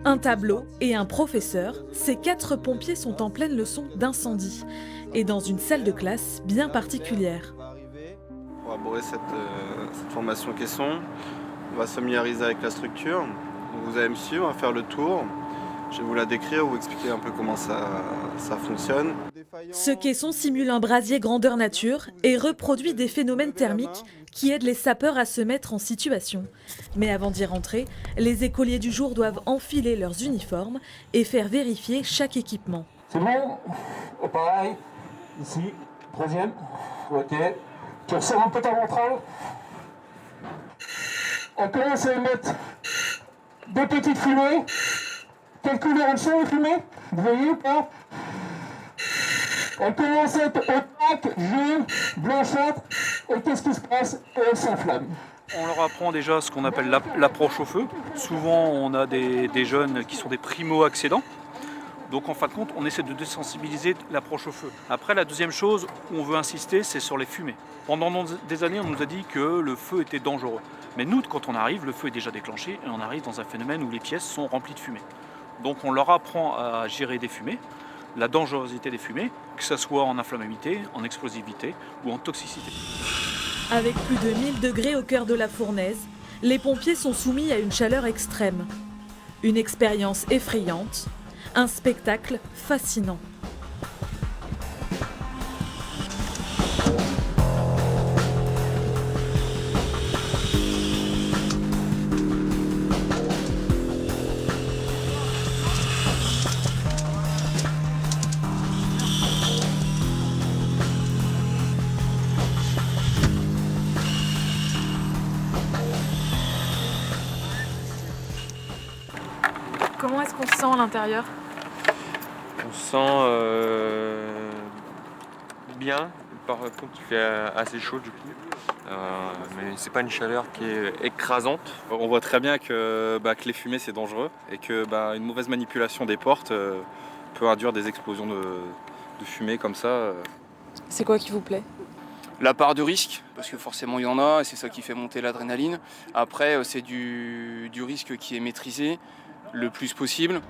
Un tableau et un professeur, ces 4 pompiers sont en pleine leçon d'incendie et dans une salle de classe bien particulière. Pour aborder cette formation caisson, on va se familiariser avec la structure. Donc vous allez me suivre, on va faire le tour. Je vais vous la décrire, vous expliquer un peu comment ça fonctionne. Ce caisson simule un brasier grandeur nature et reproduit des phénomènes thermiques qui aident les sapeurs à se mettre en situation. Mais avant d'y rentrer, les écoliers du jour doivent enfiler leurs uniformes et faire vérifier chaque équipement. C'est bon? Pareil. Ici. Troisième. Ok. Tu resserres un peu ta ventrale. On commence à émettre deux petites fumées. Quelle couleur elles sont les fumées? Vous voyez ou pas? Elles commencent à être opaques, jaunes, blanchâtres. Et qu'est-ce qui se passe? Elles s'enflamment. On leur apprend déjà ce qu'on appelle l'approche au feu. Souvent, on a des jeunes qui sont des primo-accédants. Donc en fin de compte, on essaie de désensibiliser l'approche au feu. Après, la deuxième chose où on veut insister, c'est sur les fumées. Pendant des années, on nous a dit que le feu était dangereux. Mais nous, quand on arrive, le feu est déjà déclenché et on arrive dans un phénomène où les pièces sont remplies de fumée. Donc on leur apprend à gérer des fumées, la dangerosité des fumées, que ce soit en inflammabilité, en explosivité ou en toxicité. Avec plus de 1000 degrés au cœur de la fournaise, les pompiers sont soumis à une chaleur extrême. Une expérience effrayante, un spectacle fascinant. Comment est-ce qu'on se sent à l'intérieur? On se sent bien, par contre il fait assez chaud du coup, mais c'est pas une chaleur qui est écrasante. On voit très bien que les fumées c'est dangereux et que une mauvaise manipulation des portes peut induire des explosions de fumée comme ça. C'est quoi qui vous plaît? La part de risque, parce que forcément il y en a, et c'est ça qui fait monter l'adrénaline. Après, c'est du risque qui est maîtrisé le plus possible.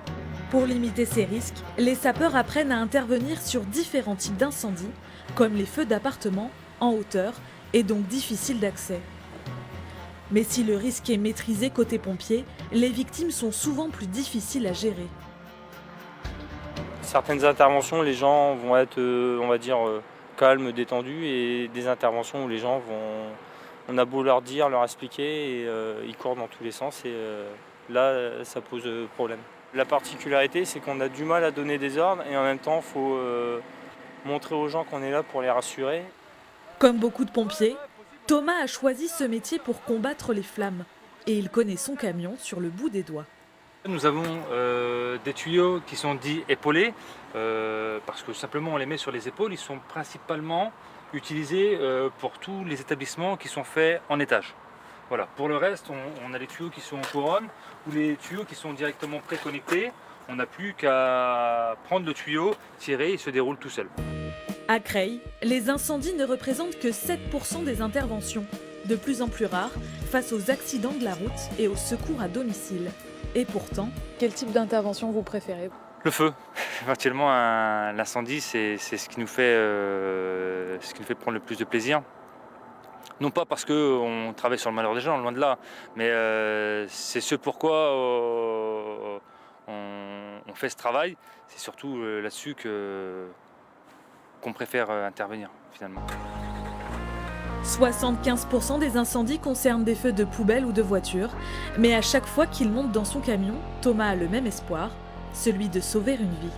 Pour limiter ces risques, les sapeurs apprennent à intervenir sur différents types d'incendies, comme les feux d'appartements, en hauteur, et donc difficiles d'accès. Mais si le risque est maîtrisé côté pompiers, les victimes sont souvent plus difficiles à gérer. Certaines interventions, les gens vont être, on va dire, calmes, détendus, et des interventions où les gens vont... On a beau leur dire, leur expliquer, et ils courent dans tous les sens, et là, ça pose problème. La particularité, c'est qu'on a du mal à donner des ordres, et en même temps, il faut montrer aux gens qu'on est là pour les rassurer. Comme beaucoup de pompiers, Thomas a choisi ce métier pour combattre les flammes, et il connaît son camion sur le bout des doigts. Nous avons des tuyaux qui sont dits épaulés, parce que simplement on les met sur les épaules. Ils sont principalement utilisés pour tous les établissements qui sont faits en étage. Voilà. Pour le reste, on a les tuyaux qui sont en couronne ou les tuyaux qui sont directement préconnectés. On n'a plus qu'à prendre le tuyau, tirer, il se déroule tout seul. À Creil, les incendies ne représentent que 7% des interventions, de plus en plus rares face aux accidents de la route et aux secours à domicile. Et pourtant, Quel type d'intervention vous préférez? Le feu. Actuellement, l'incendie, c'est ce qui nous fait prendre le plus de plaisir. Non pas parce qu'on travaille sur le malheur des gens, loin de là, mais c'est ce pourquoi on fait ce travail. C'est surtout là-dessus qu'on préfère intervenir finalement. 75% des incendies concernent des feux de poubelle ou de voiture, mais à chaque fois qu'il monte dans son camion, Thomas a le même espoir, celui de sauver une vie.